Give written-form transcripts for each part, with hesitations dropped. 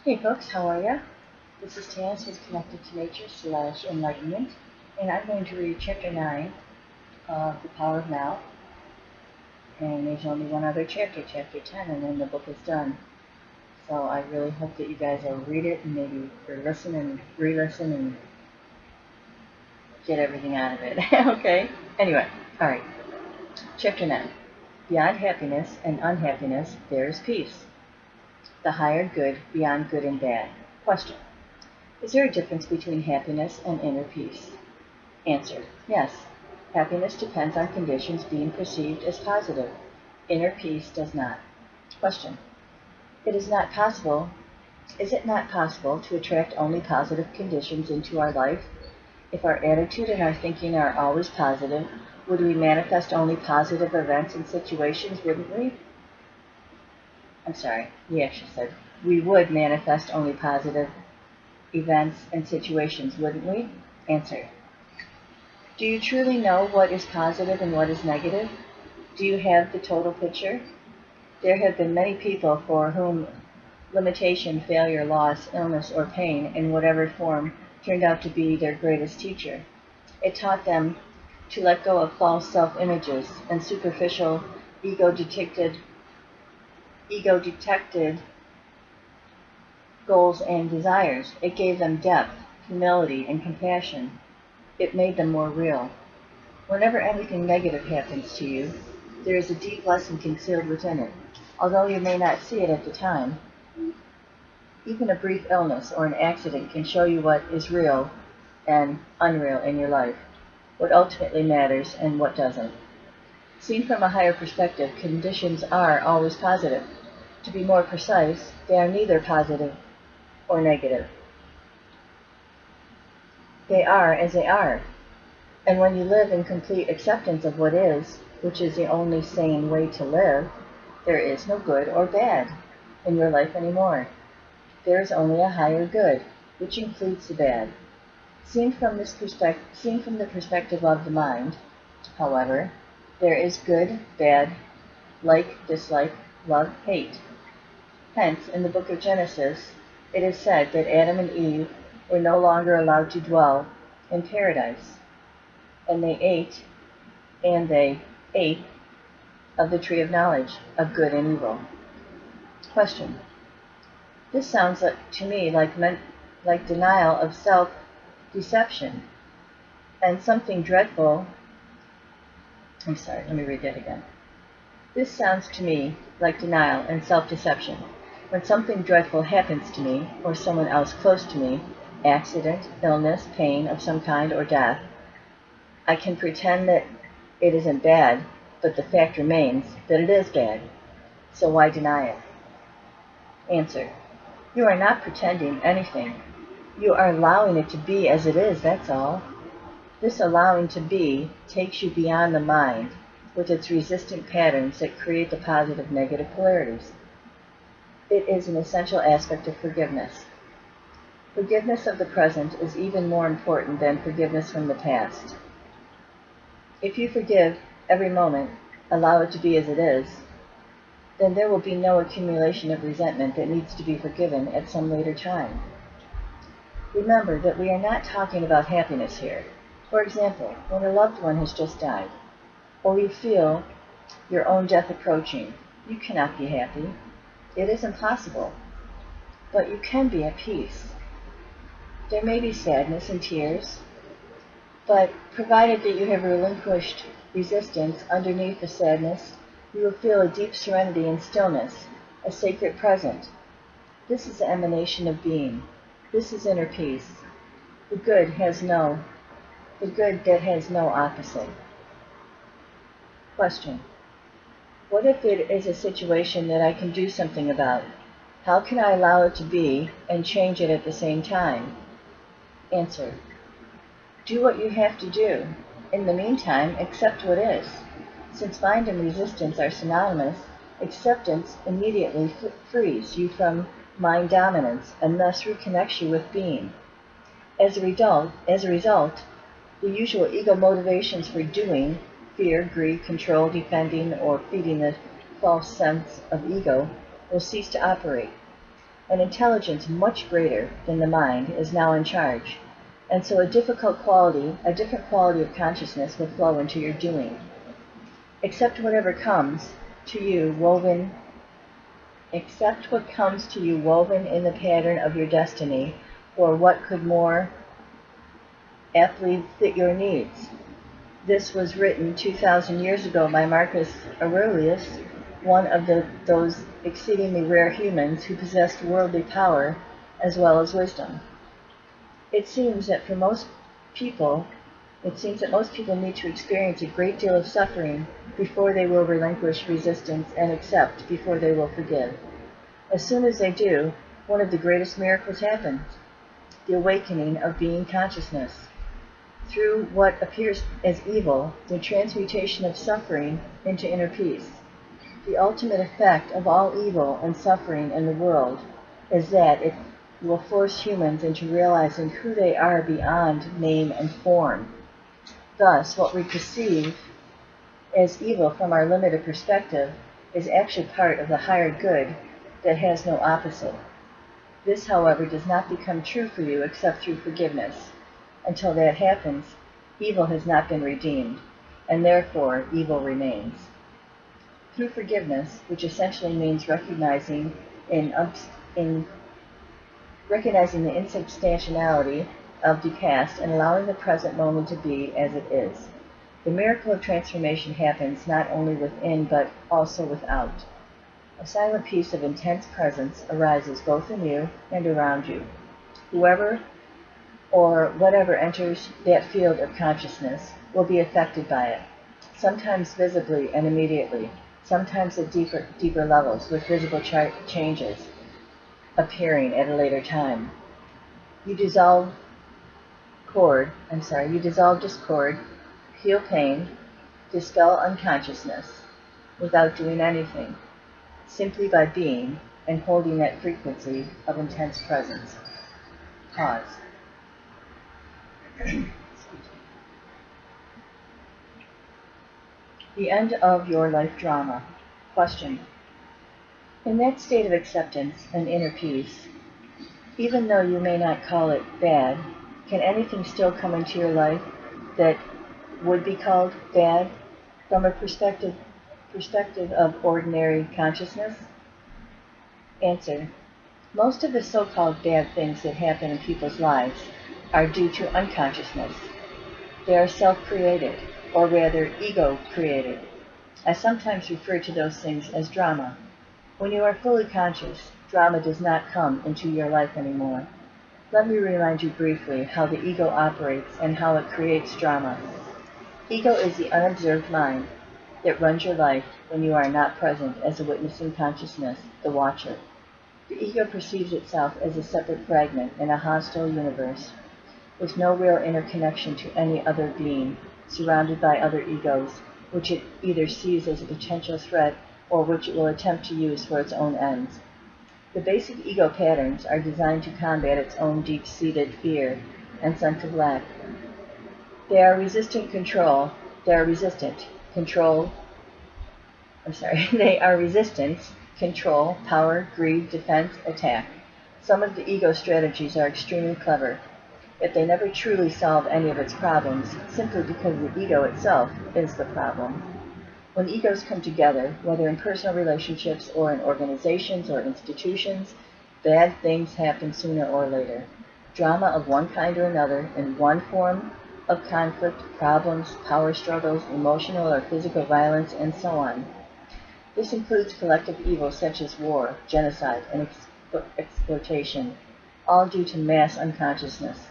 Hey folks, how are ya? This is Taz with Connected to Nature / Enlightenment, and I'm going to read Chapter 9 of The Power of Now. And there's only one other chapter, Chapter 10, and then the book is done. So I really hope that you guys will read it and maybe listen and re-listen and get everything out of it. Okay? Anyway, alright. Chapter 9. Beyond happiness and unhappiness, there is peace. The higher good beyond good and bad. Question. Is there a difference between happiness and inner peace? Answer. Yes. Happiness depends on conditions being perceived as positive. Inner peace does not. Question. Is it not possible to attract only positive conditions into our life? If our attitude and our thinking are always positive, would we manifest only positive events and situations, wouldn't we? He actually said, we would manifest only positive events and situations, wouldn't we? Answer. Do you truly know what is positive and what is negative? Do you have the total picture? There have been many people for whom limitation, failure, loss, illness, or pain in whatever form turned out to be their greatest teacher. It taught them to let go of false self-images and superficial ego-detected goals and desires. It gave them depth, humility, and compassion. It made them more real. Whenever anything negative happens to you, there is a deep lesson concealed within it. Although you may not see it at the time, even a brief illness or an accident can show you what is real and unreal in your life, what ultimately matters and what doesn't. Seen from a higher perspective, conditions are always positive. To be more precise, they are neither positive or negative. They are as they are. And when you live in complete acceptance of what is, which is the only sane way to live, there is no good or bad in your life anymore. There is only a higher good, which includes the bad. Seen from the perspective of the mind, however, there is good, bad, like, dislike, love, hate. Hence, in the book of Genesis, it is said that Adam and Eve were no longer allowed to dwell in paradise, and they ate of the tree of knowledge of good and evil. Question. This sounds to me like denial of self-deception and something dreadful. Let me read that again. This sounds to me like denial and self-deception. When something dreadful happens to me or someone else close to me, accident, illness, pain of some kind, or death, I can pretend that it isn't bad, but the fact remains that it is bad. So why deny it? Answer. You are not pretending anything. You are allowing it to be as it is, that's all. This allowing to be takes you beyond the mind with its resistant patterns that create the positive-negative polarities. It is an essential aspect of forgiveness. Forgiveness of the present is even more important than forgiveness from the past. If you forgive every moment, allow it to be as it is, then there will be no accumulation of resentment that needs to be forgiven at some later time. Remember that we are not talking about happiness here. For example, when a loved one has just died, or you feel your own death approaching, you cannot be happy. It is impossible. But you can be at peace. There may be sadness and tears, but provided that you have relinquished resistance underneath the sadness, you will feel a deep serenity and stillness, a sacred present. This is the emanation of being. This is inner peace. The good that has no opposite. Question. What if it is a situation that I can do something about? How can I allow it to be and change it at the same time? Answer. Do what you have to do. In the meantime, accept what is. Since mind and resistance are synonymous, acceptance immediately frees you from mind dominance and thus reconnects you with being. As a result, the usual ego motivations for doing, fear, greed, control, defending, or feeding the false sense of ego, will cease to operate. An intelligence much greater than the mind is now in charge, and so a different quality of consciousness will flow into your doing. Accept whatever comes to you woven Accept what comes to you woven in the pattern of your destiny, or what could more aptly fit your needs. This was written 2,000 years ago by Marcus Aurelius, one of those exceedingly rare humans who possessed worldly power as well as wisdom. It seems that most people need to experience a great deal of suffering before they will relinquish resistance and accept before they will forgive. As soon as they do, one of the greatest miracles happens, the awakening of being consciousness. Through what appears as evil, the transmutation of suffering into inner peace. The ultimate effect of all evil and suffering in the world is that it will force humans into realizing who they are beyond name and form. Thus, what we perceive as evil from our limited perspective is actually part of the higher good that has no opposite. This, however, does not become true for you except through forgiveness. Until that happens, evil has not been redeemed, and therefore evil remains. Through forgiveness, which essentially means recognizing the insubstantiality of the past and allowing the present moment to be as it is, the miracle of transformation happens not only within but also without. A silent peace of intense presence arises both in you and around you. Whoever or whatever enters that field of consciousness will be affected by it, sometimes visibly and immediately, sometimes at deeper levels with visible changes appearing at a later time. You dissolve discord, heal pain, dispel unconsciousness without doing anything, simply by being and holding that frequency of intense presence. Pause. The end of your life drama. Question. In that state of acceptance and inner peace, even though you may not call it bad, can anything still come into your life that would be called bad from a perspective of ordinary consciousness? Answer. Most of the so-called bad things that happen in people's lives are due to unconsciousness. They are self-created, or rather ego-created. I sometimes refer to those things as drama. When you are fully conscious, drama does not come into your life anymore. Let me remind you briefly how the ego operates and how it creates drama. Ego is the unobserved mind that runs your life when you are not present as a witnessing consciousness, the watcher. The ego perceives itself as a separate fragment in a hostile universe, with no real interconnection to any other being, surrounded by other egos, which it either sees as a potential threat or which it will attempt to use for its own ends. The basic ego patterns are designed to combat its own deep-seated fear and sense of lack. They are resistant, control, power, greed, defense, attack. Some of the ego strategies are extremely clever, yet they never truly solve any of its problems, simply because the ego itself is the problem. When egos come together, whether in personal relationships or in organizations or institutions, bad things happen sooner or later. Drama of one kind or another, in one form of conflict, problems, power struggles, emotional or physical violence, and so on. This includes collective evils such as war, genocide, and exploitation, all due to mass unconsciousness.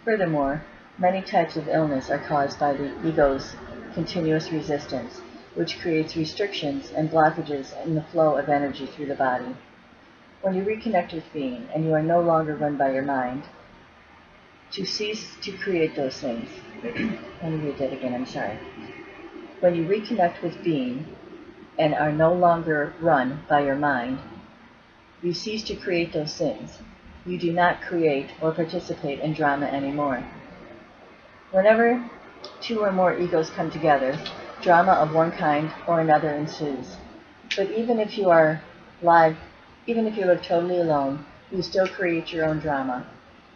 Furthermore, many types of illness are caused by the ego's continuous resistance, which creates restrictions and blockages in the flow of energy through the body. When you reconnect with being, and you are no longer run by your mind, to cease to create those things. Let me read that again, I'm sorry. When you reconnect with being, and are no longer run by your mind, you cease to create those things. You do not create or participate in drama anymore. Whenever two or more egos come together, drama of one kind or another ensues. But even if you live totally alone, You still create your own drama.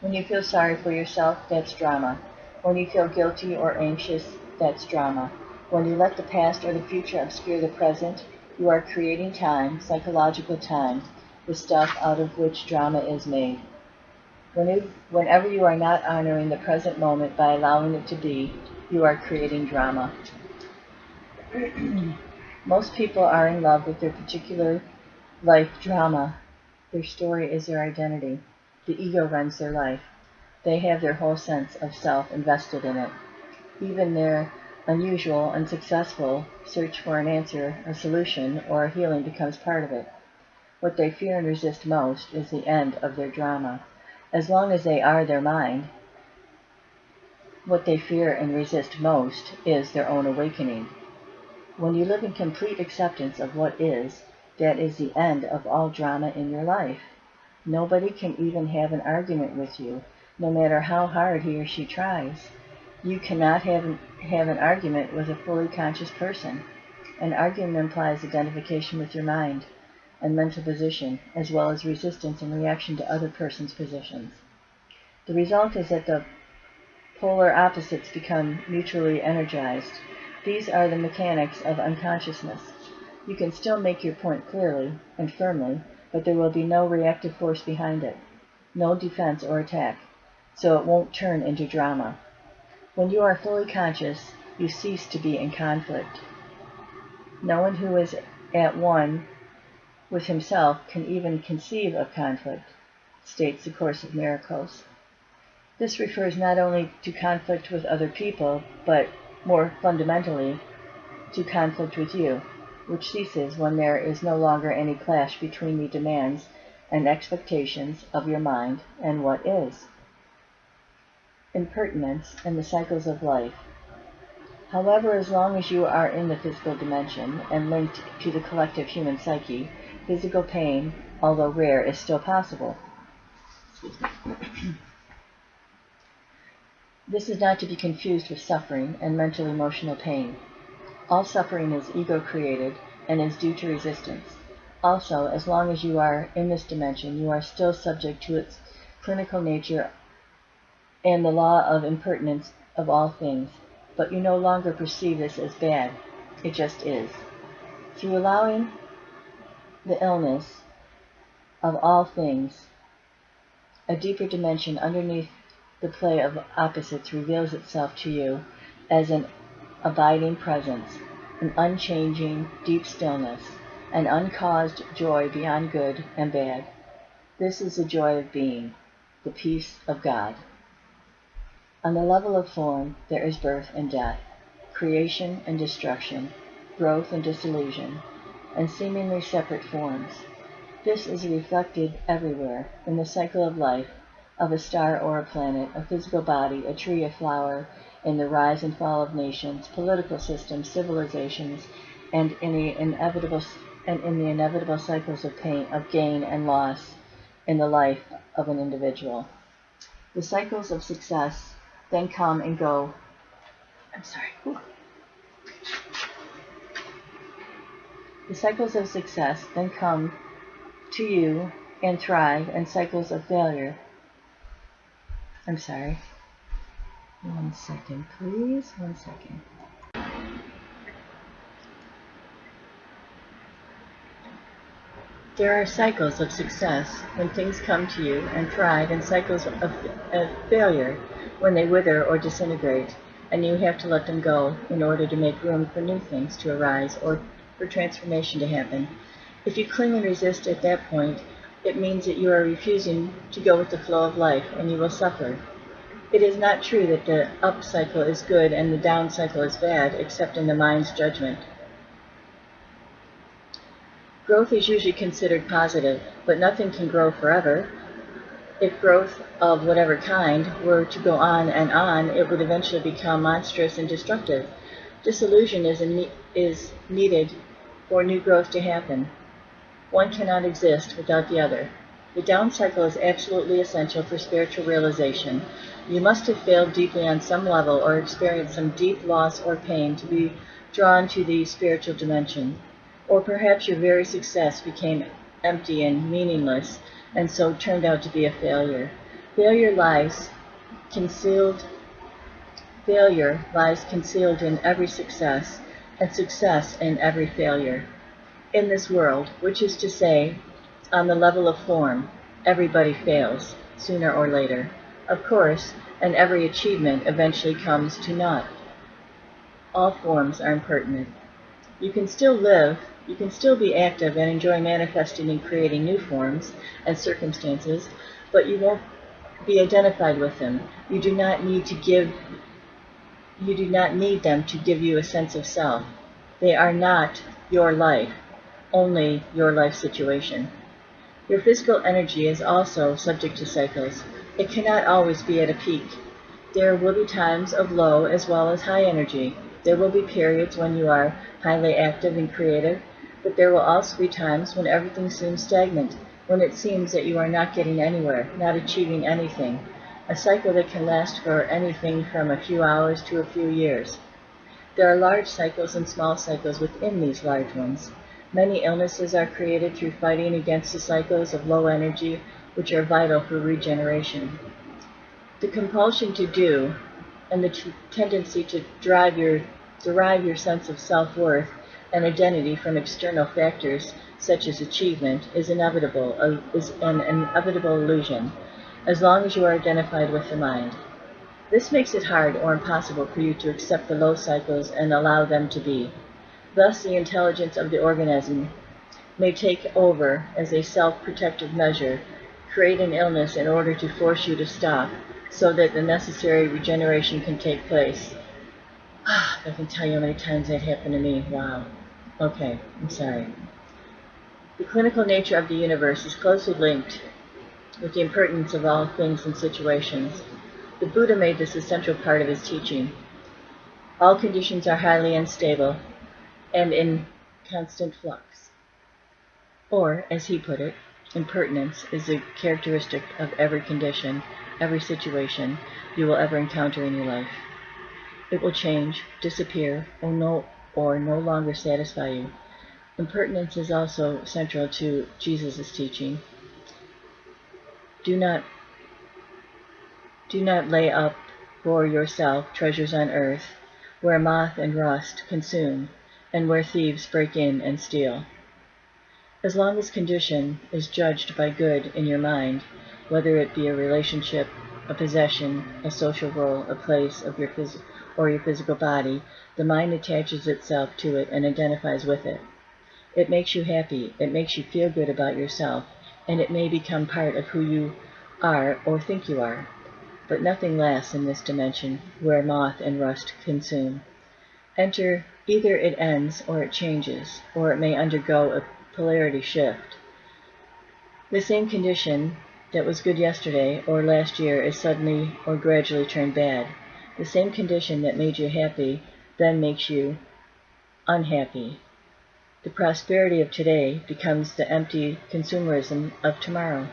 When you feel sorry for yourself, that's drama. When you feel guilty or anxious, that's drama. When you let the past or the future obscure the present, you are creating time, psychological time, the stuff out of which drama is made. Whenever you are not honoring the present moment by allowing it to be, you are creating drama. Most people are in love with their particular life drama. Their story is their identity. The ego runs their life. They have their whole sense of self invested in it. Even their unusual, unsuccessful search for an answer, a solution, or a healing becomes part of it. What they fear and resist most is the end of their drama. As long as they are their mind, what they fear and resist most is their own awakening. When you live in complete acceptance of what is, that is the end of all drama in your life. Nobody can even have an argument with you, no matter how hard he or she tries. You cannot have an argument with a fully conscious person. An argument implies identification with your mind and mental position, as well as resistance and reaction to other person's positions. The result is that the polar opposites become mutually energized. These are the mechanics of unconsciousness. You can still make your point clearly and firmly, but there will be no reactive force behind it, no defense or attack, so it won't turn into drama. When you are fully conscious, you cease to be in conflict. No one who is at one with himself can even conceive of conflict, states the Course of Miracles. This refers not only to conflict with other people, but more fundamentally to conflict with you, which ceases when there is no longer any clash between the demands and expectations of your mind and what is. Impermanence and the cycles of life. However, as long as you are in the physical dimension and linked to the collective human psyche, physical pain, although rare, is still possible. This is not to be confused with suffering and mental emotional pain. All suffering is ego-created and is due to resistance. Also, as long as you are in this dimension, you are still subject to its clinical nature and the law of impermanence of all things, but you no longer perceive this as bad. It just is. Through allowing the illness of all things, a deeper dimension underneath the play of opposites reveals itself to you as an abiding presence, an unchanging, deep stillness, an uncaused joy beyond good and bad. This is the joy of being, the peace of God. On the level of form, there is birth and death, creation and destruction, growth and dissolution, and seemingly separate forms. This is reflected everywhere, in the cycle of life, of a star or a planet, a physical body, a tree, a flower, in the rise and fall of nations, political systems, civilizations, and in the inevitable cycles of pain, of gain and loss in the life of an individual. The cycles of success then come and go. The cycles of success then come to you and thrive, and cycles of failure. One second, please. 1 second. There are cycles of success when things come to you and thrive, and cycles of failure when they wither or disintegrate, and you have to let them go in order to make room for new things to arise or for transformation to happen. If you cling and resist at that point, it means that you are refusing to go with the flow of life, and you will suffer. It is not true that the up cycle is good and the down cycle is bad, except in the mind's judgment. Growth is usually considered positive, but nothing can grow forever. If growth of whatever kind were to go on, it would eventually become monstrous and destructive. Disillusion is needed for new growth to happen. One cannot exist without the other. The down cycle is absolutely essential for spiritual realization. You must have failed deeply on some level or experienced some deep loss or pain to be drawn to the spiritual dimension. Or perhaps your very success became empty and meaningless, and so turned out to be a failure. Failure lies concealed in every success, and success in every failure. In this world, which is to say, on the level of form, everybody fails, sooner or later, of course, and every achievement eventually comes to naught. All forms are impertinent. You can still live, you can still be active and enjoy manifesting and creating new forms and circumstances, but you won't be identified with them. You do not need them to give you a sense of self. They are not your life, only your life situation. Your physical energy is also subject to cycles. It cannot always be at a peak. There will be times of low as well as high energy. There will be periods when you are highly active and creative, but there will also be times when everything seems stagnant, when it seems that you are not getting anywhere, not achieving anything. A cycle that can last for anything from a few hours to a few years. There are large cycles and small cycles within these large ones. Many illnesses are created through fighting against the cycles of low energy, which are vital for regeneration. The compulsion to do and the tendency to derive your sense of self-worth and identity from external factors such as achievement is an inevitable illusion, as long as you are identified with the mind. This makes it hard or impossible for you to accept the low cycles and allow them to be. Thus, the intelligence of the organism may take over as a self-protective measure, create an illness in order to force you to stop, so that the necessary regeneration can take place. I can tell you how many times that happened to me. Wow. Okay, I'm sorry. The clinical nature of the universe is closely linked with the impertinence of all things and situations. The Buddha made this a central part of his teaching. All conditions are highly unstable and in constant flux. Or, as he put it, impertinence is a characteristic of every condition, every situation you will ever encounter in your life. It will change, disappear, or no longer satisfy you. Impertinence is also central to Jesus' teaching. Do not lay up for yourself treasures on earth, where moth and rust consume, and where thieves break in and steal. As long as condition is judged by good in your mind, whether it be a relationship, a possession, a social role, a place of your physical body, the mind attaches itself to it and identifies with it. It makes you happy, it makes you feel good about yourself, and it may become part of who you are or think you are. But nothing lasts in this dimension where moth and rust consume. Either it ends or it changes, or it may undergo a polarity shift. The same condition that was good yesterday or last year is suddenly or gradually turned bad. The same condition that made you happy then makes you unhappy. The prosperity of today becomes the empty consumerism of tomorrow.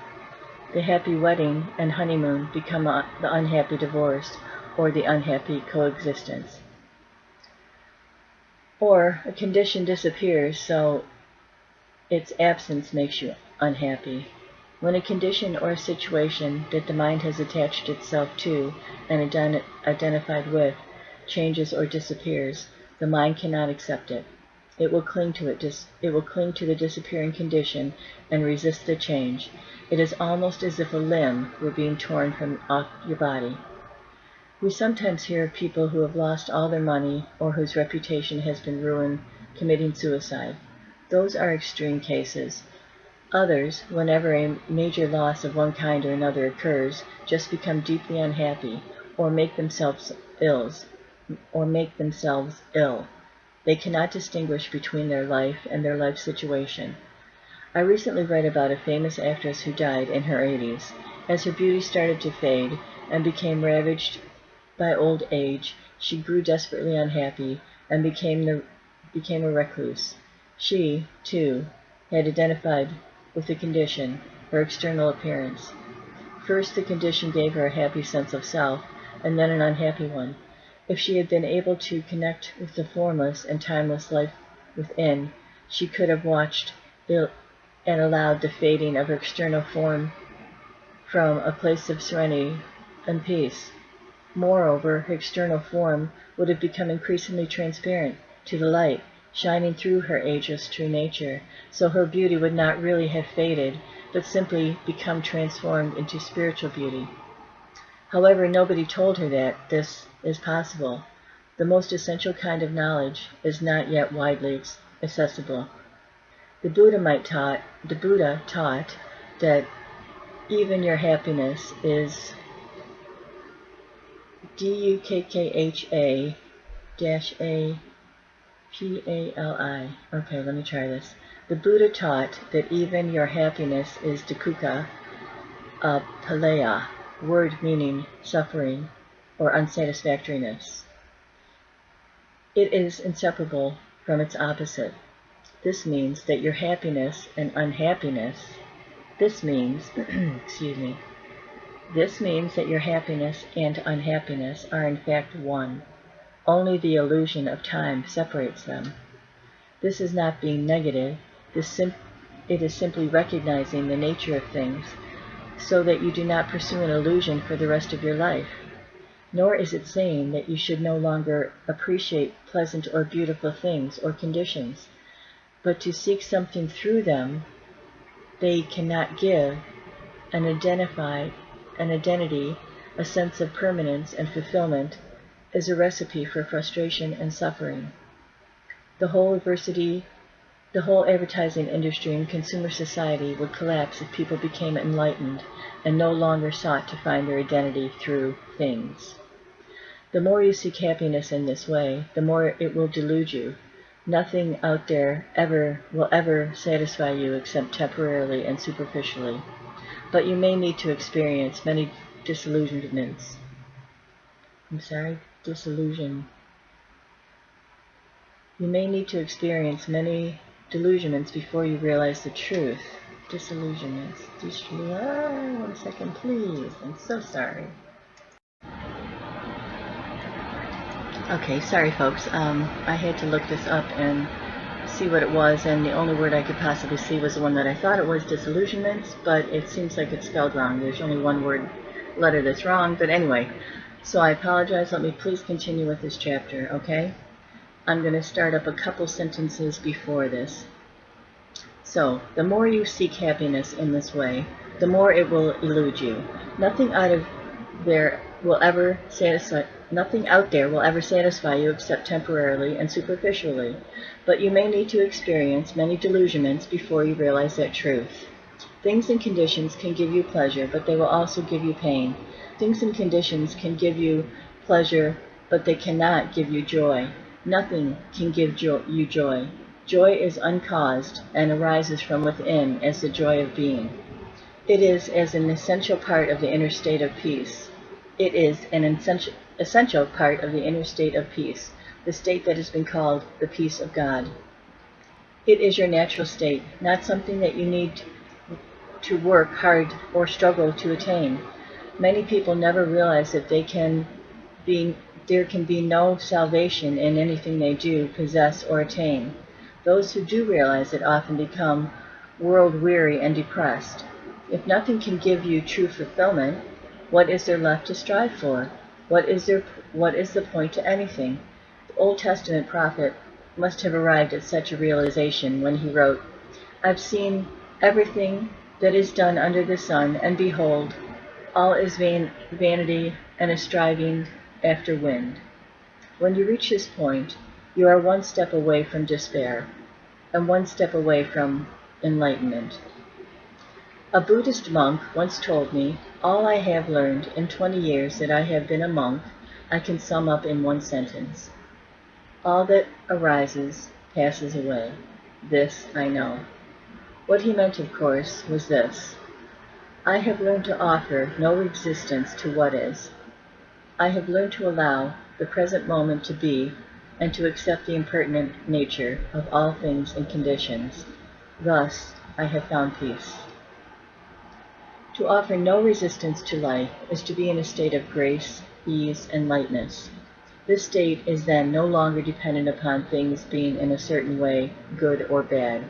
The happy wedding and honeymoon become the unhappy divorce or the unhappy coexistence. Or a condition disappears, so its absence makes you unhappy. When a condition or a situation that the mind has attached itself to and identified with changes or disappears, the mind cannot accept it. It will cling to the disappearing condition and resist the change. It is almost as if a limb were being torn from off your body. We sometimes hear of people who have lost all their money or whose reputation has been ruined committing suicide. Those are extreme cases. Others, whenever a major loss of one kind or another occurs, just become deeply unhappy or make themselves ill. They cannot distinguish between their life and their life situation. I recently read about a famous actress who died in her 80s. As her beauty started to fade and became ravaged by old age, she grew desperately unhappy and became a recluse. She, too, had identified with the condition, her external appearance. First, the condition gave her a happy sense of self, and then an unhappy one. If she had been able to connect with the formless and timeless life within, she could have watched and allowed the fading of her external form from a place of serenity and peace. Moreover, her external form would have become increasingly transparent to the light, shining through her ageless true nature, so her beauty would not really have faded, but simply become transformed into spiritual beauty. However, nobody told her that this is possible. The most essential kind of knowledge is not yet widely accessible. The Buddha taught that even your happiness is Dukkha-A-Pali. Okay, let me try this. The Buddha taught that even your happiness is Dukkha Palaya, word meaning suffering or unsatisfactoriness. It is inseparable from its opposite. This means that your happiness and unhappiness, excuse me, this means that your happiness and unhappiness are in fact one. Only the illusion of time separates them. This is not being negative, it is simply recognizing the nature of things so that you do not pursue an illusion for the rest of your life. Nor is it saying that you should no longer appreciate pleasant or beautiful things or conditions, but to seek something through them they cannot give, an identity, a sense of permanence and fulfillment, is a recipe for frustration and suffering. The whole advertising industry and consumer society would collapse if people became enlightened and no longer sought to find their identity through things. The more you seek happiness in this way, the more it will delude you. Nothing out there will ever satisfy you except temporarily and superficially. But you may need to experience many disillusionments. You may need to experience many delusionments before you realize the truth. Disillusionments. One second, please. I'm so sorry. Okay, sorry folks. I had to look this up and see what it was, and the only word I could possibly see was the one that I thought it was, disillusionments, but it seems like it's spelled wrong. There's only one letter that's wrong, but anyway. So I apologize. Let me please continue with this chapter, okay? I'm going to start up a couple sentences before this. So, the more you seek happiness in this way, the more it will elude you. Nothing out there will ever satisfy you except temporarily and superficially. But you may need to experience many delusionments before you realize that truth. Things and conditions can give you pleasure, but they will also give you pain. Things and conditions can give you pleasure, but they cannot give you joy. Nothing can give you joy. Joy is uncaused and arises from within as the joy of being. It is as an essential part of the inner state of peace. It is an essential part of the inner state of peace, the state that has been called the peace of God. It is your natural state, not something that you need to work hard or struggle to attain. Many people never realize that there can be no salvation in anything they do, possess, or attain. Those who do realize it often become world-weary and depressed. If nothing can give you true fulfillment, what is there left to strive for? What is the point to anything? The Old Testament prophet must have arrived at such a realization when he wrote, "I've seen everything that is done under the sun, and behold, all is vanity and a striving after wind." When you reach this point, you are one step away from despair, and one step away from enlightenment. A Buddhist monk once told me, "All I have learned in 20 years that I have been a monk, I can sum up in one sentence. All that arises passes away. This I know." What he meant, of course, was this: I have learned to offer no resistance to what is. I have learned to allow the present moment to be, and to accept the impermanent nature of all things and conditions. Thus, I have found peace. To offer no resistance to life is to be in a state of grace, ease, and lightness. This state is then no longer dependent upon things being in a certain way, good or bad.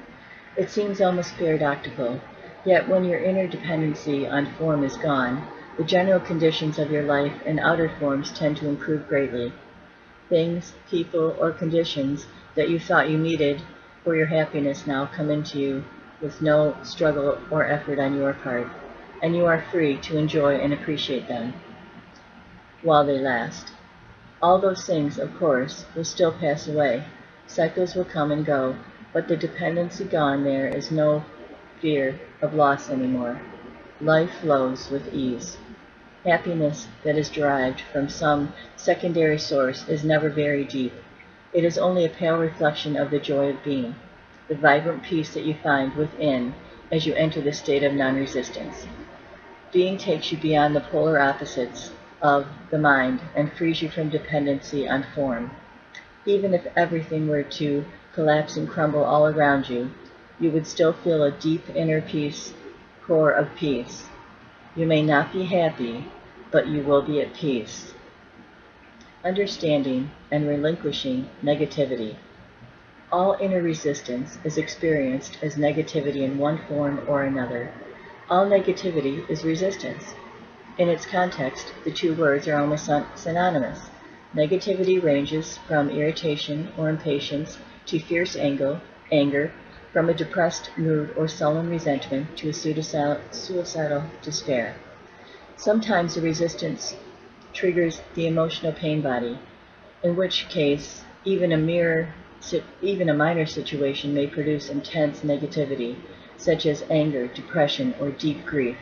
It seems almost paradoxical, yet when your inner dependency on form is gone, the general conditions of your life and outer forms tend to improve greatly. Things, people, or conditions that you thought you needed for your happiness now come into you with no struggle or effort on your part, and you are free to enjoy and appreciate them while they last. All those things, of course, will still pass away. Cycles will come and go, but the dependency gone, there is no fear of loss anymore. Life flows with ease. Happiness that is derived from some secondary source is never very deep. It is only a pale reflection of the joy of being, the vibrant peace that you find within as you enter the state of non-resistance. Being takes you beyond the polar opposites of the mind and frees you from dependency on form. Even if everything were to collapse and crumble all around you, you would still feel a deep inner peace, core of peace. You may not be happy, but you will be at peace. Understanding and relinquishing negativity. All inner resistance is experienced as negativity in one form or another. All negativity is resistance. In its context, the two words are almost synonymous. Negativity ranges from irritation or impatience to fierce anger, from a depressed mood or sullen resentment to a suicidal despair. Sometimes the resistance triggers the emotional pain body, in which case even a minor situation may produce intense negativity, such as anger, depression, or deep grief.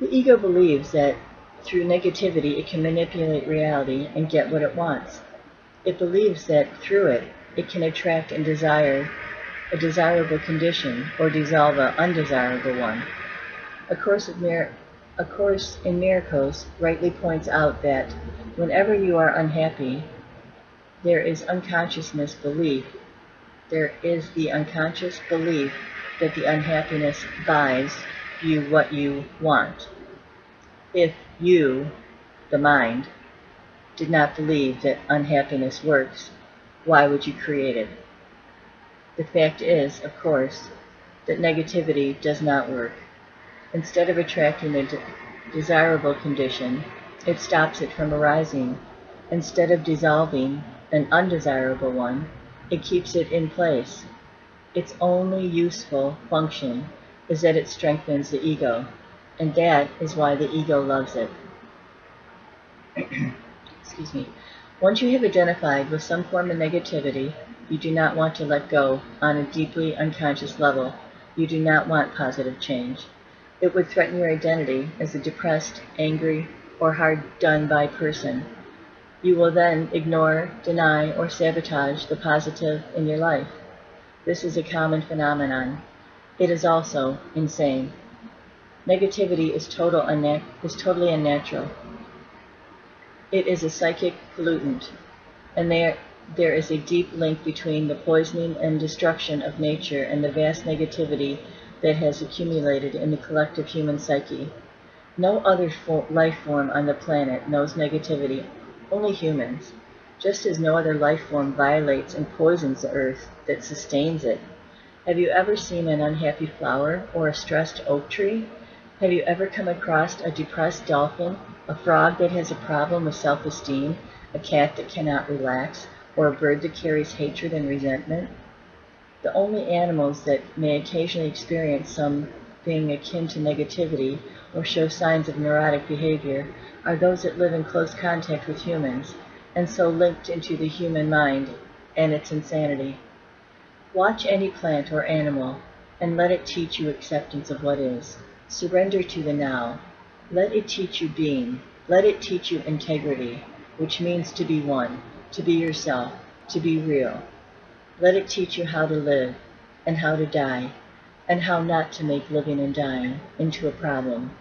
The ego believes that through negativity it can manipulate reality and get what it wants. It believes that through it, it can attract and desire a desirable condition or dissolve an undesirable one. A Course in Miracles rightly points out that whenever you are unhappy, there is the unconscious belief that the unhappiness buys you what you want. If you, the mind, did not believe that unhappiness works, why would you create it? The fact is, of course, that negativity does not work. Instead of attracting a desirable condition, it stops it from arising. Instead of dissolving an undesirable one, it keeps it in place. Its only useful function is that it strengthens the ego, and that is why the ego loves it. Excuse me. Once you have identified with some form of negativity, you do not want to let go on a deeply unconscious level. You do not want positive change. It would threaten your identity as a depressed, angry, or hard-done-by person. You will then ignore, deny, or sabotage the positive in your life. This is a common phenomenon. It is also insane. Negativity is totally unnatural. It is a psychic pollutant, and there is a deep link between the poisoning and destruction of nature and the vast negativity that has accumulated in the collective human psyche. No other life form on the planet knows negativity, only humans, just as no other life form violates and poisons the earth that sustains it. Have you ever seen an unhappy flower or a stressed oak tree? Have you ever come across a depressed dolphin, a frog that has a problem with self-esteem, a cat that cannot relax, or a bird that carries hatred and resentment? The only animals that may occasionally experience something akin to negativity or show signs of neurotic behavior are those that live in close contact with humans, and so linked into the human mind and its insanity. Watch any plant or animal, and let it teach you acceptance of what is. Surrender to the now. Let it teach you being. Let it teach you integrity, which means to be one, to be yourself, to be real. Let it teach you how to live, and how to die, and how not to make living and dying into a problem.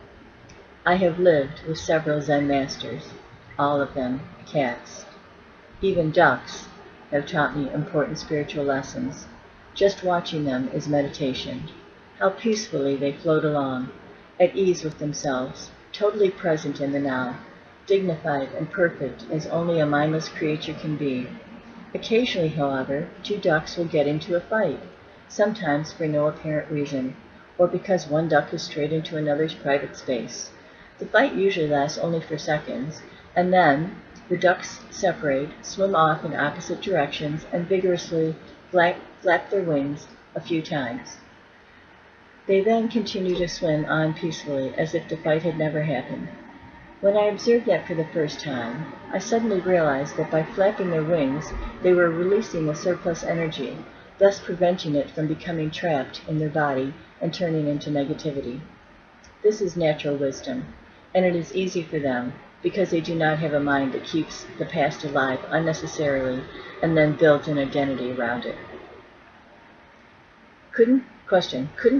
I have lived with several Zen masters, all of them cats. Even ducks have taught me important spiritual lessons. Just watching them is meditation. How peacefully they float along, at ease with themselves, totally present in the now, dignified and perfect as only a mindless creature can be. Occasionally, however, two ducks will get into a fight. sometimes for no apparent reason, or because one duck has strayed into another's private space. The fight usually lasts only for seconds, and then the ducks separate, swim off in opposite directions, and vigorously flap their wings a few times. They then continue to swim on peacefully, as if the fight had never happened. When I observed that for the first time, I suddenly realized that by flapping their wings, they were releasing a surplus energy, thus preventing it from becoming trapped in their body and turning into negativity. This is natural wisdom, and it is easy for them because they do not have a mind that keeps the past alive unnecessarily and then builds an identity around it. Couldn't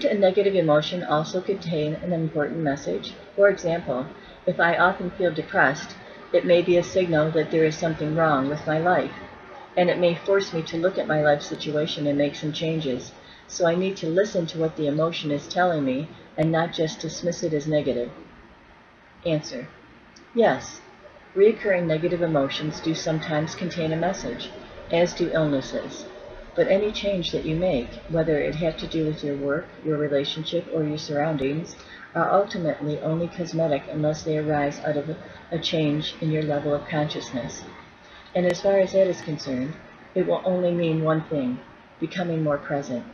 a negative emotion also contain an important message? For example, if I often feel depressed, it may be a signal that there is something wrong with my life, and it may force me to look at my life situation and make some changes. So I need to listen to what the emotion is telling me and not just dismiss it as negative. Answer: yes, recurring negative emotions do sometimes contain a message, as do illnesses. But any change that you make, whether it have to do with your work, your relationship, or your surroundings, are ultimately only cosmetic unless they arise out of a change in your level of consciousness. And as far as that is concerned, it will only mean one thing: becoming more present.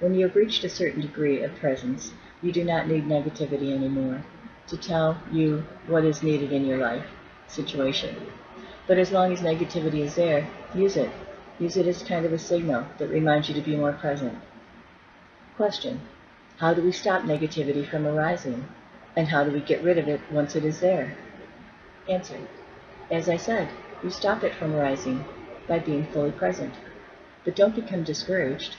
When you have reached a certain degree of presence, you do not need negativity anymore to tell you what is needed in your life situation. But as long as negativity is there, use it. Use it as kind of a signal that reminds you to be more present. Question: how do we stop negativity from arising? And how do we get rid of it once it is there? Answer: as I said, you stop it from arising by being fully present. But don't become discouraged.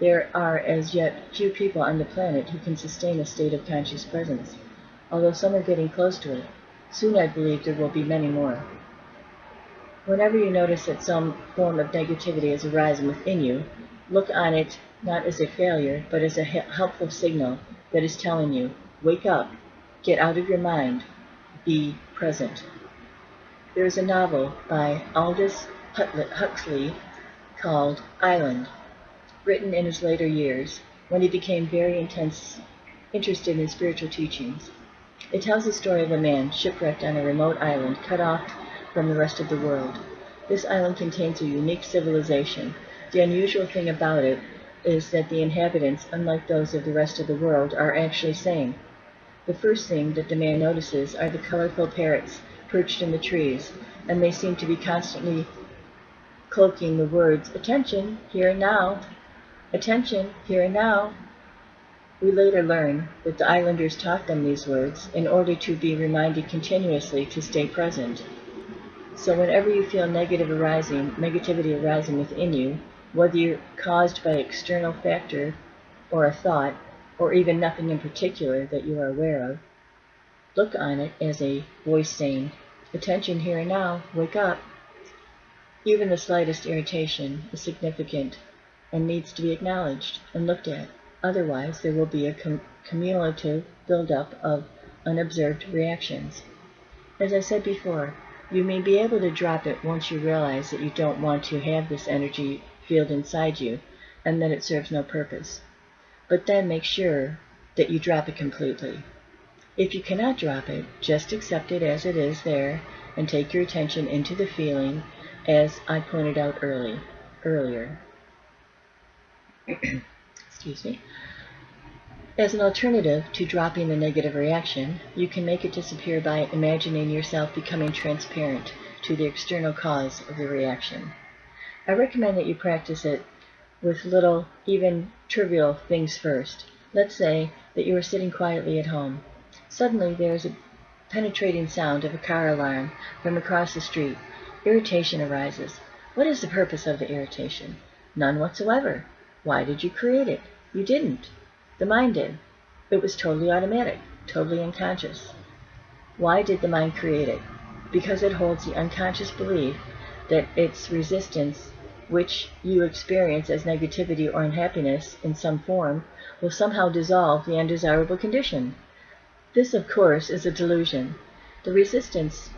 There are as yet few people on the planet who can sustain a state of conscious presence, although some are getting close to it. Soon I believe there will be many more. Whenever you notice that some form of negativity is arising within you, look on it not as a failure, but as a helpful signal that is telling you, wake up, get out of your mind, be present. There is a novel by Aldous Huxley called Island, written in his later years, when he became very interested in spiritual teachings. It tells the story of a man shipwrecked on a remote island cut off from the rest of the world. This island contains a unique civilization. The unusual thing about it is that the inhabitants, unlike those of the rest of the world, are actually sane. The first thing that the man notices are the colorful parrots perched in the trees, and they seem to be constantly cloaking the words, "Attention, here and now! Attention, here and now!" We later learn that the islanders taught them these words in order to be reminded continuously to stay present. So whenever you feel negativity arising within you, whether you're caused by external factor or a thought, or even nothing in particular that you are aware of, look on it as a voice saying, "Attention, here and now, wake up." Even the slightest irritation is significant and needs to be acknowledged and looked at. Otherwise, there will be a cumulative buildup of unobserved reactions. As I said before, you may be able to drop it once you realize that you don't want to have this energy field inside you and that it serves no purpose. But then make sure that you drop it completely. If you cannot drop it, just accept it as it is there and take your attention into the feeling, as I pointed out earlier. Excuse me. As an alternative to dropping the negative reaction, you can make it disappear by imagining yourself becoming transparent to the external cause of the reaction. I recommend that you practice it with little, even trivial things first. Let's say that you are sitting quietly at home. Suddenly there is a penetrating sound of a car alarm from across the street. Irritation arises. What is the purpose of the irritation? None whatsoever. Why did you create it? You didn't. The mind did. It was totally automatic, totally unconscious. Why did the mind create it? Because it holds the unconscious belief that its resistance, which you experience as negativity or unhappiness in some form, will somehow dissolve the undesirable condition. This, of course, is a delusion. The resistance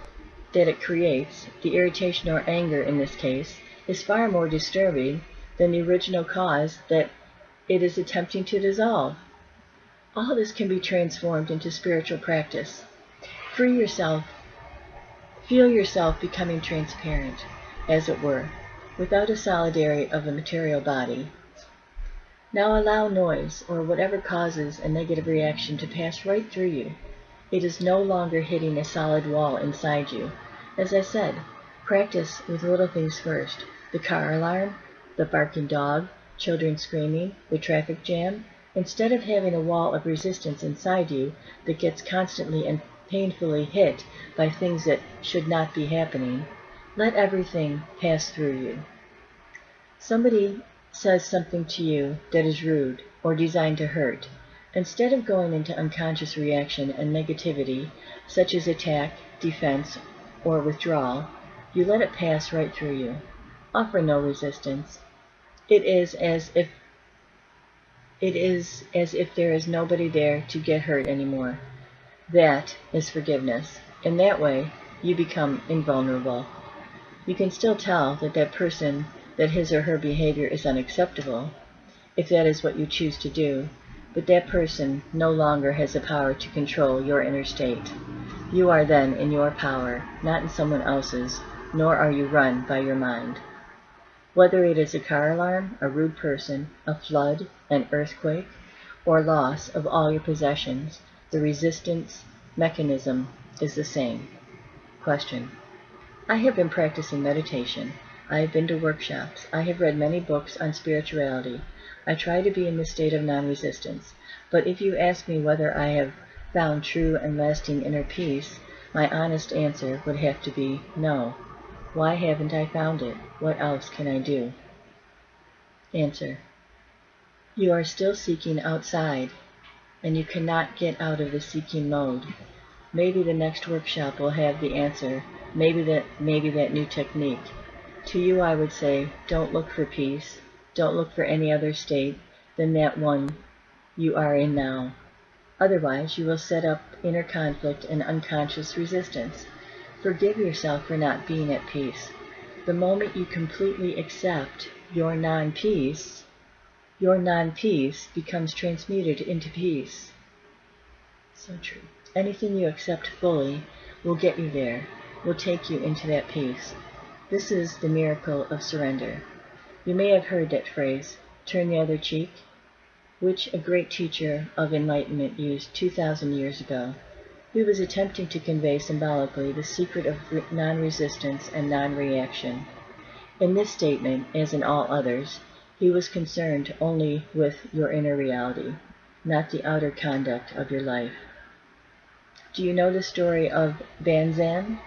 that it creates, the irritation or anger in this case, is far more disturbing than the original cause that It is attempting to dissolve. All this can be transformed into spiritual practice. Free yourself. Feel yourself becoming transparent, as it were, without a solidarity of a material body. Now allow noise, or whatever causes a negative reaction, to pass right through you. It is no longer hitting a solid wall inside you. As I said, practice with little things first. The car alarm, the barking dog, children screaming, the traffic jam. Instead of having a wall of resistance inside you that gets constantly and painfully hit by things that should not be happening, let everything pass through you. Somebody says something to you that is rude or designed to hurt. Instead of going into unconscious reaction and negativity, such as attack, defense, or withdrawal, you let it pass right through you. Offer no resistance. It is as if there is nobody there to get hurt anymore. That is forgiveness. In that way, you become invulnerable. You can still tell that person that his or her behavior is unacceptable, if that is what you choose to do, but that person no longer has the power to control your inner state. You are then in your power, not in someone else's, nor are you run by your mind. Whether it is a car alarm, a rude person, a flood, an earthquake, or loss of all your possessions, the resistance mechanism is the same. Question. I have been practicing meditation. I have been to workshops. I have read many books on spirituality. I try to be in the state of non-resistance. But if you ask me whether I have found true and lasting inner peace, my honest answer would have to be no. Why haven't I found it? What else can I do? Answer. You are still seeking outside, and you cannot get out of the seeking mode. Maybe the next workshop will have the answer, maybe that new technique. To you I would say, don't look for peace, don't look for any other state than that one you are in now. Otherwise you will set up inner conflict and unconscious resistance. Forgive yourself for not being at peace. The moment you completely accept your non-peace becomes transmuted into peace. So true. Anything you accept fully will get you there, will take you into that peace. This is the miracle of surrender. You may have heard that phrase, turn the other cheek, which a great teacher of enlightenment used 2,000 years ago. He was attempting to convey symbolically the secret of non-resistance and non-reaction. In this statement, as in all others, he was concerned only with your inner reality, not the outer conduct of your life. Do you know the story of Banzan?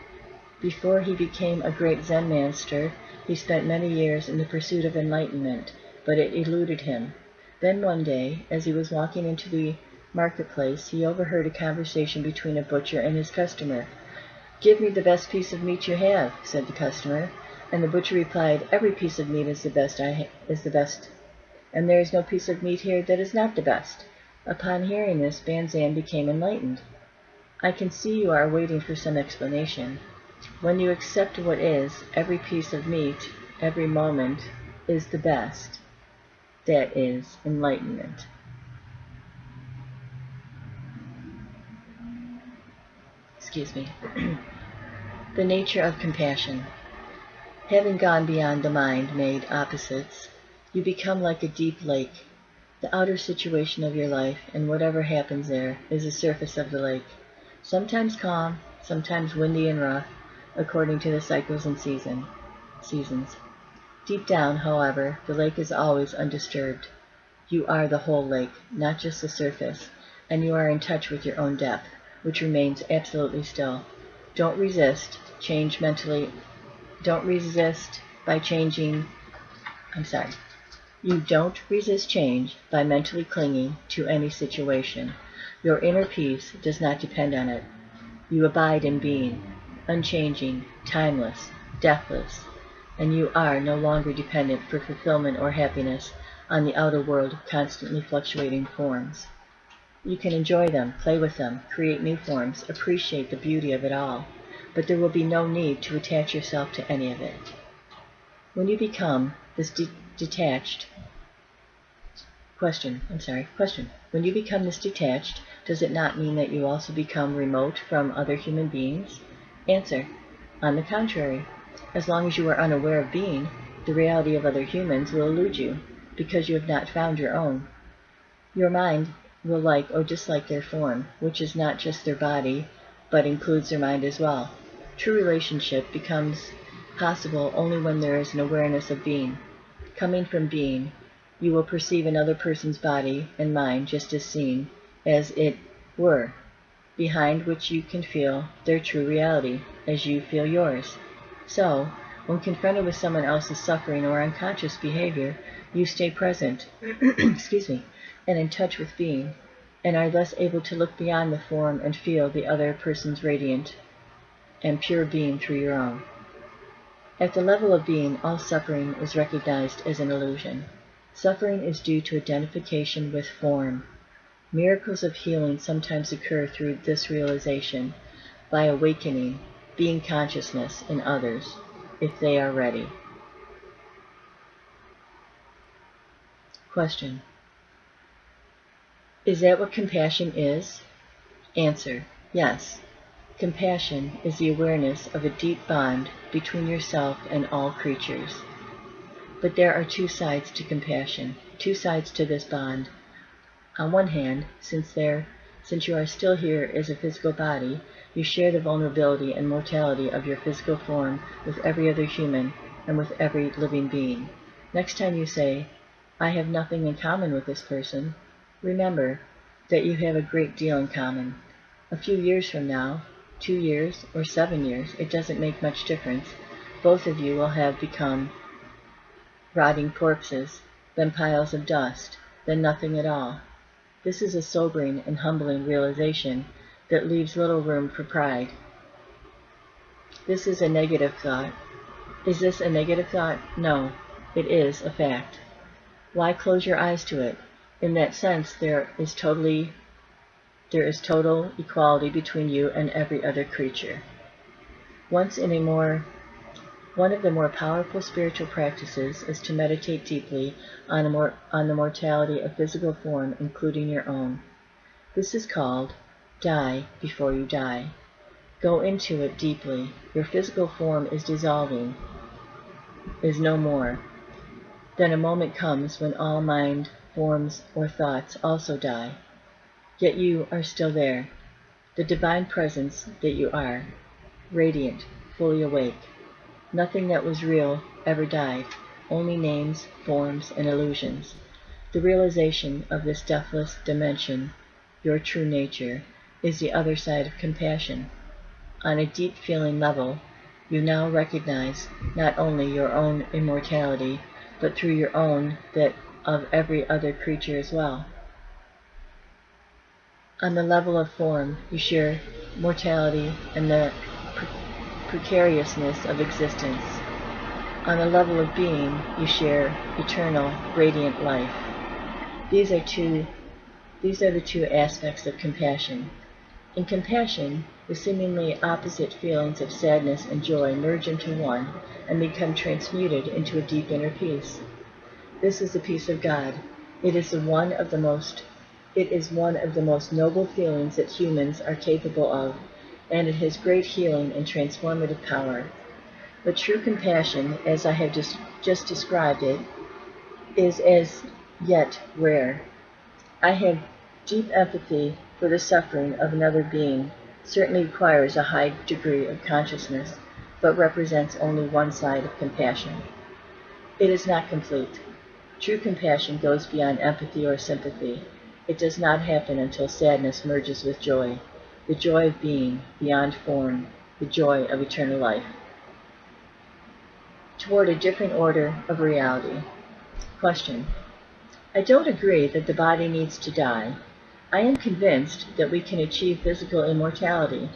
Before he became a great Zen master, he spent many years in the pursuit of enlightenment, but it eluded him. Then one day, as he was walking into the marketplace, he overheard a conversation between a butcher and his customer. "Give me the best piece of meat you have," said the customer, and the butcher replied, "Every piece of meat is the best, and there is no piece of meat here that is not the best." Upon hearing this, Banzan became enlightened. I can see you are waiting for some explanation. When you accept what is, every piece of meat, every moment, is the best. That is enlightenment. Excuse me. The nature of compassion. Having gone beyond the mind-made opposites, you become like a deep lake. The outer situation of your life, and whatever happens there, is the surface of the lake. Sometimes calm, sometimes windy and rough, according to the cycles and seasons. Deep down, however, the lake is always undisturbed. You are the whole lake, not just the surface, and you are in touch with your own depth, which remains absolutely still. Don't resist change mentally. Don't resist by changing. You don't resist change by mentally clinging to any situation. Your inner peace does not depend on it. You abide in being, unchanging, timeless, deathless, and you are no longer dependent for fulfillment or happiness on the outer world constantly fluctuating forms. You can enjoy them, play with them, create new forms, appreciate the beauty of it all, but there will be no need to attach yourself to any of it. When you become this detached, Question. When you become this detached, does it not mean that you also become remote from other human beings? Answer. On the contrary, as long as you are unaware of being, the reality of other humans will elude you, because you have not found your own. Your mind will like or dislike their form, which is not just their body, but includes their mind as well. True relationship becomes possible only when there is an awareness of being. Coming from being, you will perceive another person's body and mind just as seen, as it were, behind which you can feel their true reality, as you feel yours. So, when confronted with someone else's suffering or unconscious behavior, you stay present and in touch with being, and are thus able to look beyond the form and feel the other person's radiant and pure being through your own. At the level of being, all suffering is recognized as an illusion. Suffering is due to identification with form. Miracles of healing sometimes occur through this realization, by awakening being consciousness in others, if they are ready. Question. Is that what compassion is? Answer. Yes. Compassion is the awareness of a deep bond between yourself and all creatures. But there are two sides to compassion, two sides to this bond. On one hand, since you are still here as a physical body, you share the vulnerability and mortality of your physical form with every other human and with every living being. Next time you say, I have nothing in common with this person, remember that you have a great deal in common. A few years from now, 2 years or 7 years, it doesn't make much difference. Both of you will have become rotting corpses, then piles of dust, then nothing at all. This is a sobering and humbling realization that leaves little room for pride. This is a negative thought. Is this a negative thought? No, it is a fact. Why close your eyes to it? In that sense, there is total equality between you and every other creature. One of the more powerful spiritual practices is to meditate deeply on the mortality of physical form, including your own. This is called die before you die. Go into it deeply. Your physical form is dissolving, is no more. Then a moment comes when all mind, forms, or thoughts also die. Yet you are still there, the divine presence that you are, radiant, fully awake. Nothing that was real ever died, only names, forms, and illusions. The realization of this deathless dimension, your true nature, is the other side of compassion. On a deep feeling level, you now recognize not only your own immortality, but through your own that of every other creature as well. On the level of form, you share mortality and the precariousness of existence. On the level of being, you share eternal, radiant life. These are the two aspects of compassion. In compassion, the seemingly opposite feelings of sadness and joy merge into one and become transmuted into a deep inner peace. This is the peace of God. It is one of the most noble feelings that humans are capable of, and it has great healing and transformative power. But true compassion, as I have just described it, is as yet rare. I have deep empathy for the suffering of another being, certainly requires a high degree of consciousness, but represents only one side of compassion. It is not complete. True compassion goes beyond empathy or sympathy. It does not happen until sadness merges with joy, the joy of being beyond form, the joy of eternal life. Toward a different order of reality. Question. I don't agree that the body needs to die. I am convinced that we can achieve physical immortality.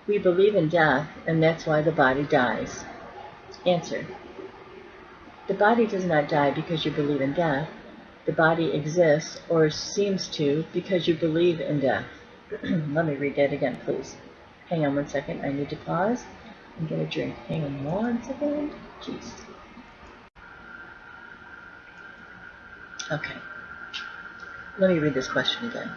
We believe in death, and that's why the body dies. Answer. The body does not die because you believe in death. The body exists, or seems to, because you believe in death. Let me read that again, please. Hang on 1 second. I need to pause and get a drink. Hang on 1 second. Jeez. Okay. Let me read this question again.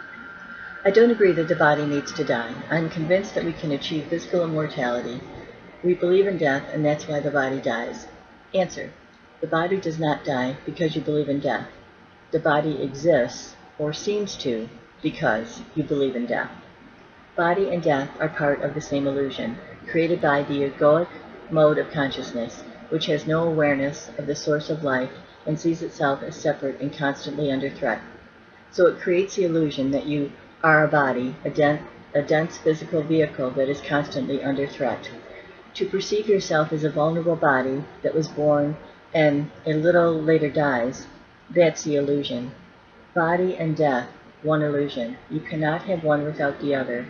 I don't agree that the body needs to die. I'm convinced that we can achieve physical immortality. We believe in death, and that's why the body dies. Answer. The body does not die because you believe in death. The body exists, or seems to, because you believe in death. Body and death are part of the same illusion, created by the egoic mode of consciousness, which has no awareness of the source of life and sees itself as separate and constantly under threat. So it creates the illusion that you are a body, a dense physical vehicle that is constantly under threat. To perceive yourself as a vulnerable body that was born and a little later dies, that's the illusion. Body and death, one illusion. You cannot have one without the other.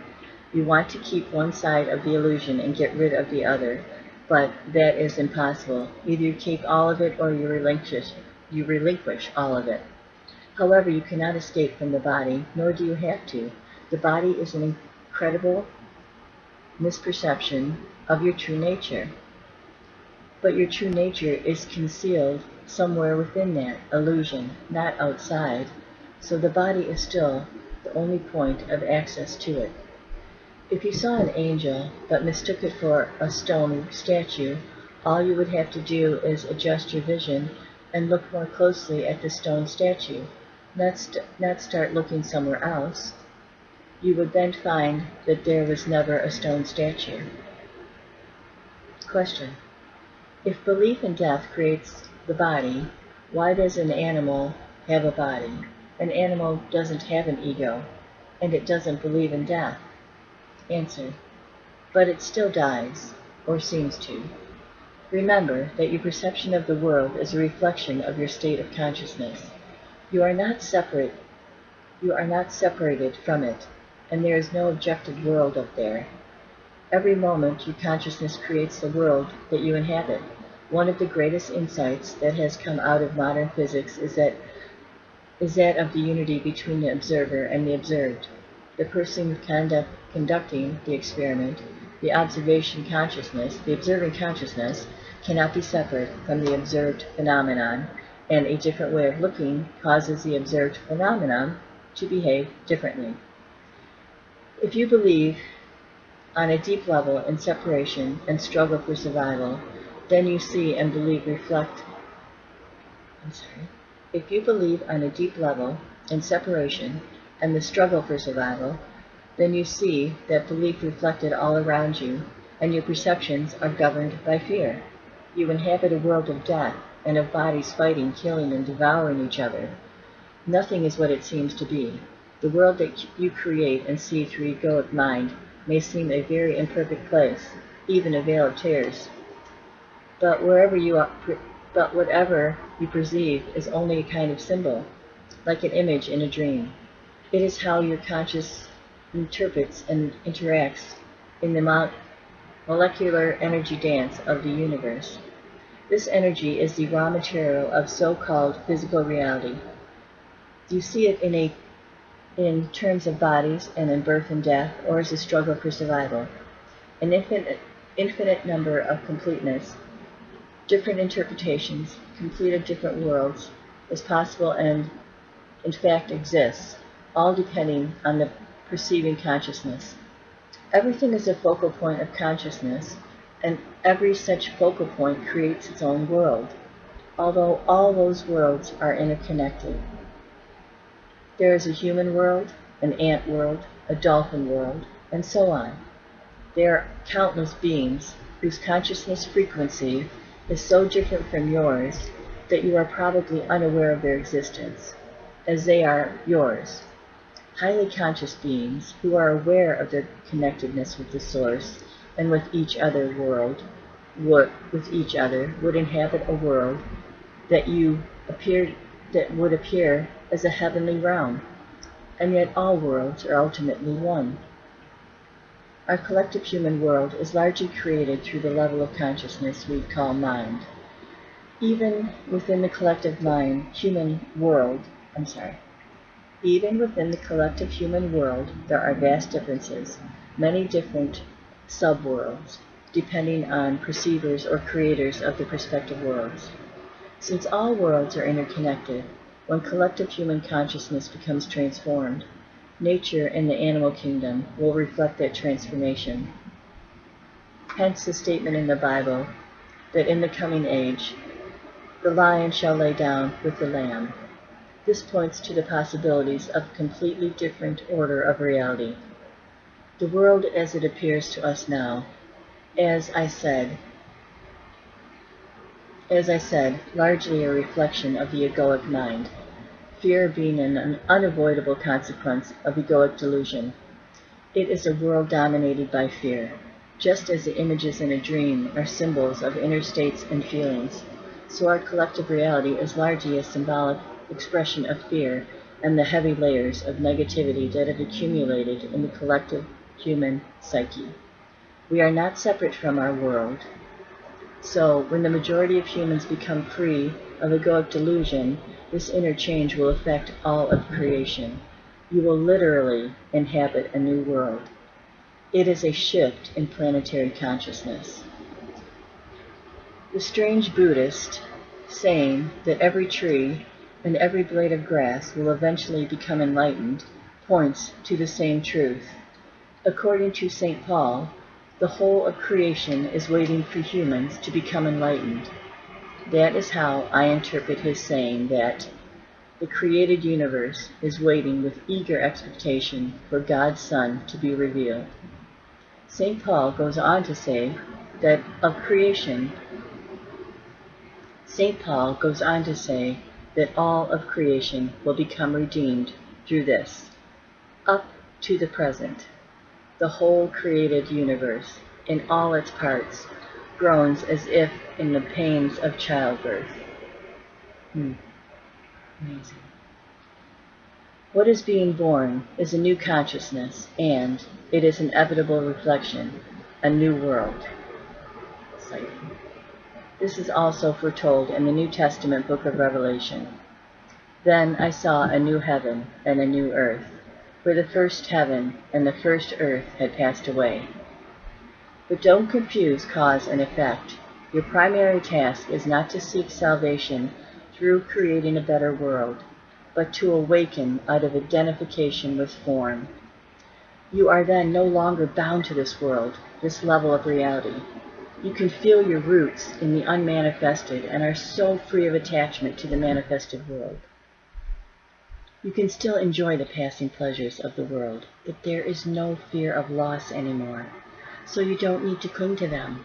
You want to keep one side of the illusion and get rid of the other, but that is impossible. Either you keep all of it or you relinquish all of it. However, you cannot escape from the body, nor do you have to. The body is an incredible misperception of your true nature. But your true nature is concealed somewhere within that illusion, not outside. So the body is still the only point of access to it. If you saw an angel, but mistook it for a stone statue, all you would have to do is adjust your vision and look more closely at the stone statue, not start looking somewhere else. You would then find that there was never a stone statue. Question. If belief in death creates the body, why does an animal have a body? An animal doesn't have an ego, and it doesn't believe in death. Answer. But it still dies, or seems to. Remember that your perception of the world is a reflection of your state of consciousness. You are not separated from it, and there is no objective world up there. Every moment your consciousness creates the world that you inhabit. One of the greatest insights that has come out of modern physics is that of the unity between the observer and the observed. The person conducting the experiment, the observing consciousness, cannot be separate from the observed phenomenon, and a different way of looking causes the observed phenomenon to behave differently. If you believe on a deep level in separation and struggle for survival, then you see and believe If you believe on a deep level in separation and the struggle for survival, then you see that belief reflected all around you, and your perceptions are governed by fear. You inhabit a world of death and of bodies fighting, killing, and devouring each other. Nothing is what it seems to be. The world that you create and see through egoic mind may seem a very imperfect place, even a vale of tears. But whatever you perceive is only a kind of symbol, like an image in a dream. It is how your conscious interprets and interacts in the molecular energy dance of the universe. This energy is the raw material of so-called physical reality. You see it in terms of bodies and in birth and death, or as a struggle for survival. An infinite number of completeness, different interpretations, complete of different worlds, is possible and in fact exists, all depending on the perceiving consciousness. Everything is a focal point of consciousness, and every such focal point creates its own world, although all those worlds are interconnected. There is a human world, an ant world, a dolphin world, and so on. There are countless beings whose consciousness frequency is so different from yours that you are probably unaware of their existence, as they are yours. Highly conscious beings who are aware of their connectedness with the source and with each other would inhabit a world that would appear as a heavenly realm, and yet all worlds are ultimately one. Our collective human world is largely created through the level of consciousness we call mind. Even within the collective human world, there are vast differences, many different sub-worlds, depending on perceivers or creators of the respective worlds. Since all worlds are interconnected, When collective human consciousness becomes transformed, nature and the animal kingdom will reflect that transformation. Hence the statement in the Bible that in the coming age, the lion shall lay down with the lamb. This points to the possibilities of a completely different order of reality. The world as it appears to us now, as I said, largely a reflection of the egoic mind, fear being an unavoidable consequence of egoic delusion. It is a world dominated by fear, just as the images in a dream are symbols of inner states and feelings. So our collective reality is largely a symbolic expression of fear and the heavy layers of negativity that have accumulated in the collective human psyche. We are not separate from our world. So, when the majority of humans become free of egoic delusion, this interchange will affect all of creation. You will literally inhabit a new world. It is a shift in planetary consciousness. The strange Buddhist saying that every tree and every blade of grass will eventually become enlightened points to the same truth. According to St. Paul, the whole of creation is waiting for humans to become enlightened. That is how I interpret his saying that the created universe is waiting with eager expectation for God's Son to be revealed. St. Paul goes on to say that all of creation will become redeemed through this. Up to the present, the whole created universe, in all its parts, groans as if in the pains of childbirth. Amazing. What is being born is a new consciousness, and it is inevitable reflection, a new world. Exciting. This is also foretold in the New Testament book of Revelation. Then I saw a new heaven and a new earth, for the first heaven and the first earth had passed away. But don't confuse cause and effect. Your primary task is not to seek salvation through creating a better world, but to awaken out of identification with form. You are then no longer bound to this world, this level of reality. You can feel your roots in the unmanifested and are so free of attachment to the manifested world. You can still enjoy the passing pleasures of the world, but there is no fear of loss anymore, so you don't need to cling to them.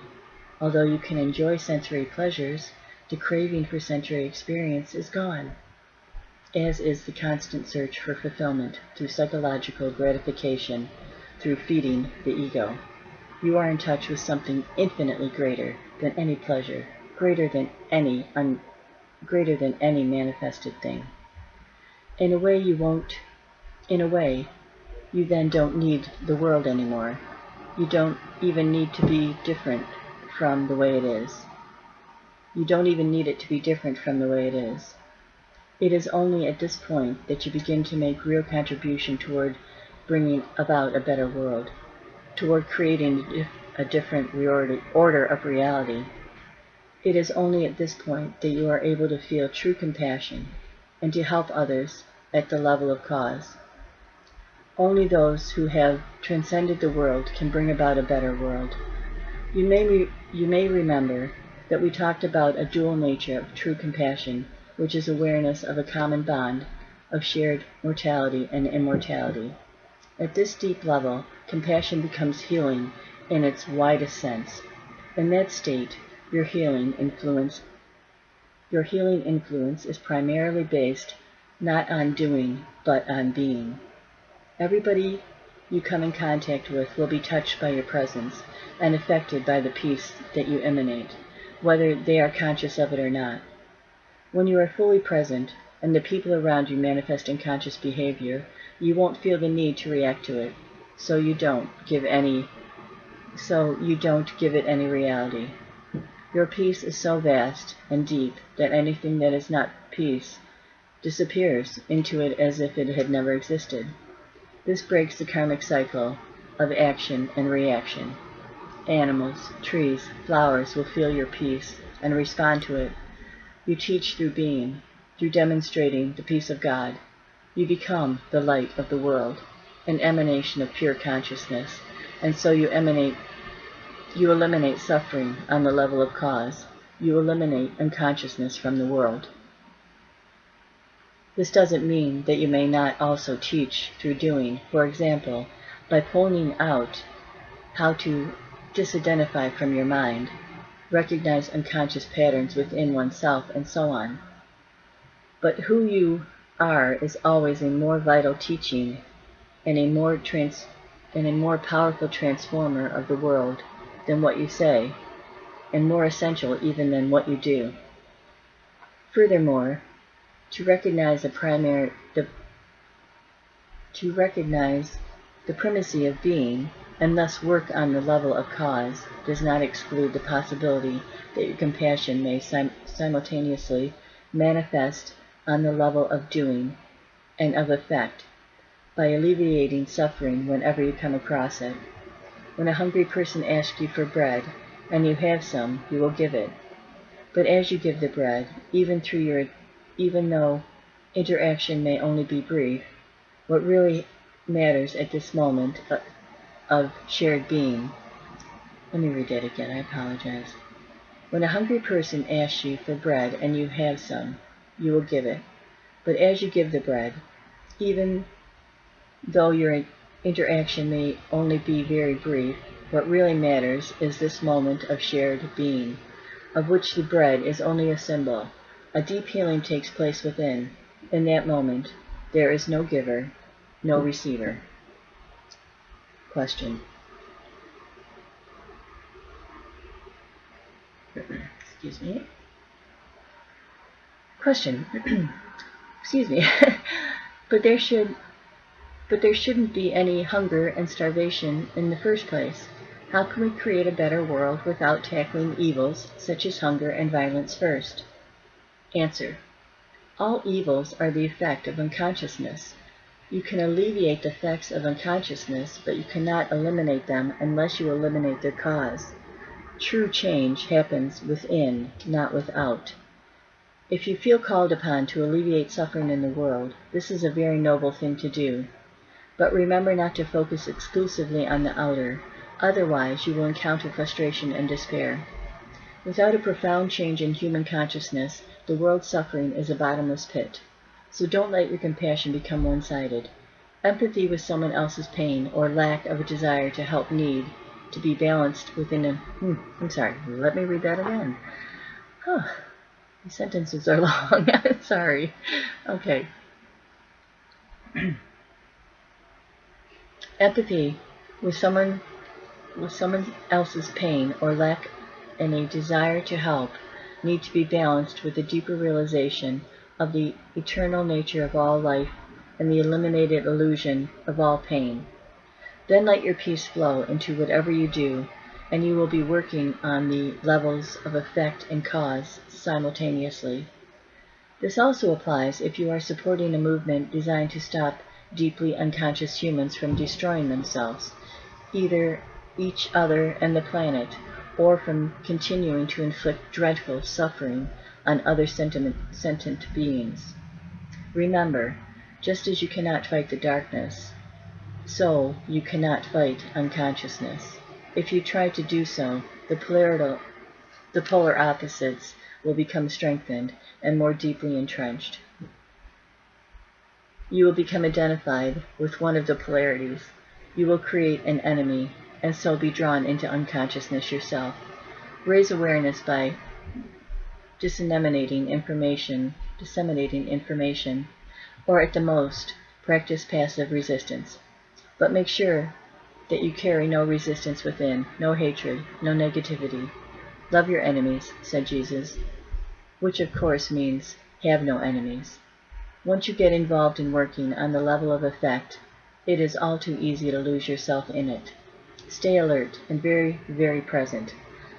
Although you can enjoy sensory pleasures, the craving for sensory experience is gone, as is the constant search for fulfillment through psychological gratification, through feeding the ego. You are in touch with something infinitely greater than any pleasure, greater than any manifested thing. In a way, you then don't need the world anymore. You don't even need to be different from the way it is. You don't even need it to be different from the way it is. It is only at this point that you begin to make real contribution toward bringing about a better world, toward creating a different order of reality. It is only at this point that you are able to feel true compassion and to help others at the level of cause. Only those who have transcended the world can bring about a better world. You may remember that we talked about a dual nature of true compassion, which is awareness of a common bond of shared mortality and immortality. At this deep level, compassion becomes healing in its widest sense. In that state, your healing influence is primarily based not on doing, but on being. Everybody you come in contact with will be touched by your presence and affected by the peace that you emanate, whether they are conscious of it or not. When you are fully present, and the people around you manifest in conscious behavior, you won't feel the need to react to it, so you don't give it any reality. Your peace is so vast and deep that anything that is not peace disappears into it as if it had never existed. This breaks the karmic cycle of action and reaction. Animals, trees, flowers will feel your peace and respond to it. You teach through being. through demonstrating the peace of God. You become the light of the world, an emanation of pure consciousness, and so you eliminate suffering on the level of cause. You eliminate unconsciousness from the world. This doesn't mean that you may not also teach through doing. For example, by pointing out how to disidentify from your mind, recognize unconscious patterns within oneself, and so on. But who you are is always a more vital teaching and a more powerful transformer of the world than what you say, and more essential even than what you do. Furthermore, to recognize the primacy of being, and thus work on the level of cause, does not exclude the possibility that your compassion may simultaneously manifest on the level of doing and of effect, by alleviating suffering whenever you come across it. When a hungry person asks you for bread, and you have some, you will give it. But as you give the bread, even though interaction may only be brief, what really matters at this moment of shared being. Let me read that again, I apologize. When a hungry person asks you for bread and you have some, you will give it. But as you give the bread, even though your interaction may only be very brief, what really matters is this moment of shared being, of which the bread is only a symbol. A deep healing takes place within. In that moment, there is no giver, no receiver. Question. Excuse me. Question. Excuse me. But there shouldn't be any hunger and starvation in the first place. How can we create a better world without tackling evils such as hunger and violence first? Answer. All evils are the effect of unconsciousness. You can alleviate the effects of unconsciousness, but you cannot eliminate them unless you eliminate their cause. True change happens within, not without. If you feel called upon to alleviate suffering in the world, this is a very noble thing to do. But remember not to focus exclusively on the outer, otherwise you will encounter frustration and despair. Without a profound change in human consciousness, the world's suffering is a bottomless pit. So don't let your compassion become one-sided. Empathy with someone else's pain or lack of a desire to help need to be balanced within a... let me read that again. These sentences are long. Sorry. Okay. Empathy with someone else's pain or lack and a desire to help need to be balanced with a deeper realization of the eternal nature of all life and the eliminated illusion of all pain. Then let your peace flow into whatever you do, and you will be working on the levels of effect and cause simultaneously. This also applies if you are supporting a movement designed to stop deeply unconscious humans from destroying themselves, either each other and the planet, or from continuing to inflict dreadful suffering on other sentient beings. Remember, just as you cannot fight the darkness, so you cannot fight unconsciousness. If you try to do so, the polar opposites will become strengthened and more deeply entrenched. You will become identified with one of the polarities. You will create an enemy, and so be drawn into unconsciousness yourself. Raise awareness by disseminating information, or at the most, practice passive resistance. But make sure that you carry no resistance within, no hatred, no negativity. Love your enemies, said Jesus, which of course means have no enemies. Once you get involved in working on the level of effect, it is all too easy to lose yourself in it. Stay alert and very, very present.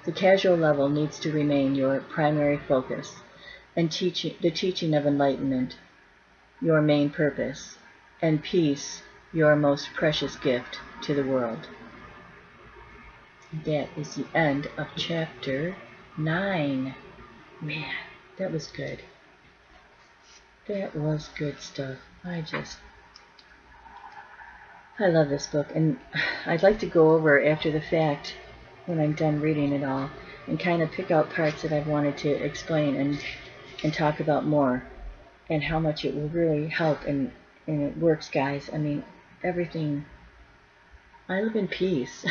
The casual level needs to remain your primary focus, and the teaching of enlightenment, your main purpose, and peace, your most precious gift to the world. That is the end of chapter 9. Man, that was good. That was good stuff. I love this book, and I'd like to go over after the fact, when I'm done reading it all, and kind of pick out parts that I've wanted to explain and talk about more, and how much it will really help, and it works, guys. I mean, everything. I live in peace.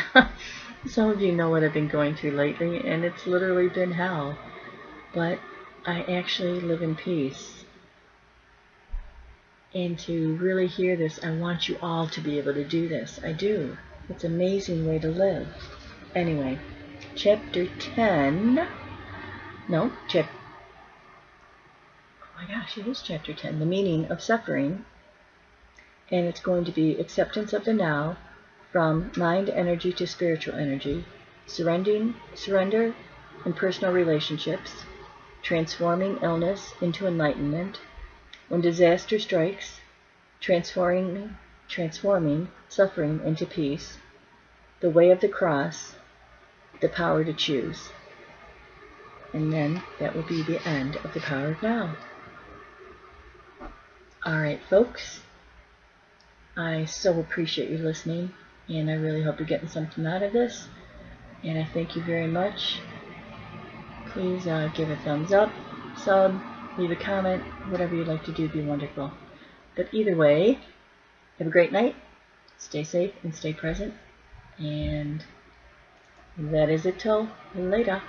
Some of you know what I've been going through lately, and it's literally been hell. But I actually live in peace. And to really hear this, I want you all to be able to do this. I do. It's an amazing way to live. Anyway, chapter 10. No, oh my gosh, it is chapter 10. The meaning of suffering. And it's going to be acceptance of the now, from mind energy to spiritual energy, surrender in personal relationships, transforming illness into enlightenment, when disaster strikes, transforming suffering into peace, the way of the cross, the power to choose. And then that will be the end of the power of now. Alright, folks, I so appreciate you listening, and I really hope you're getting something out of this, and I thank you very much. Please give a thumbs up, sub, leave a comment, whatever you'd like to do would be wonderful. But either way, have a great night, stay safe and stay present, and that is it till later.